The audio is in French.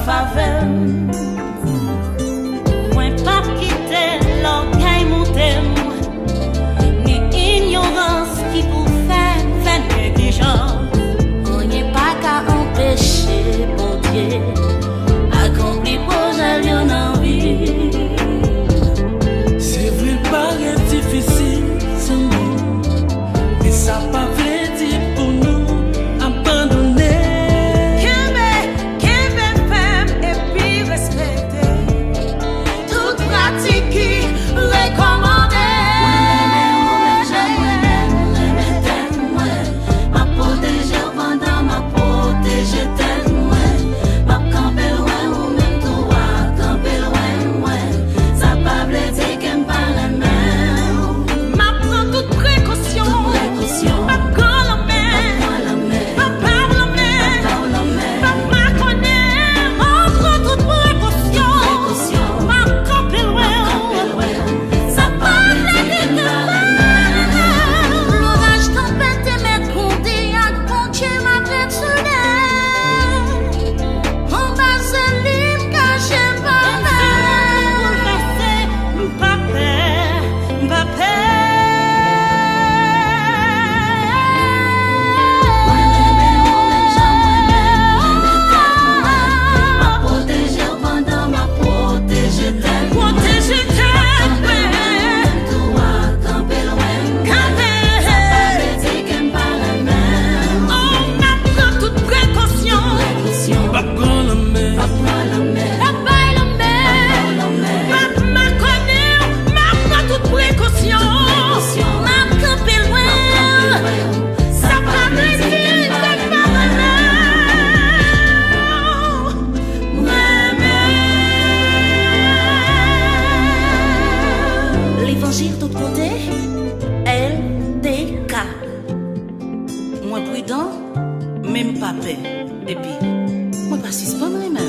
faveur. Moi pas quitter l'orgueil monter, ni ignorance qui vous fait négligence. On n'est pas qu'à empêcher, bon Dieu, accomplir projet en envie. C'est vrai, paraît difficile, c'est nous, mais ça pas vrai dire pour nous abandonner. Qu'aimer femme et puis respecter, toute pratique qui recommandée. Ma protéger pendant ma protéger tellement, ma camper loin ou même toi camper loin, ça pas blesser qu'aime pas la main. Ma prend toute précaution, ma colle la main, ma parle la main, ma connaît, ma prend toute précaution, ma camper loin, ça pas blesser qu'aime pas la main. L'orage tempête et mes condés à compter ma personne. On va se libre caché par L'évangile tout côté, LDK. Moins prudent, même pas paix. Et puis, moi pas suspendre les mains.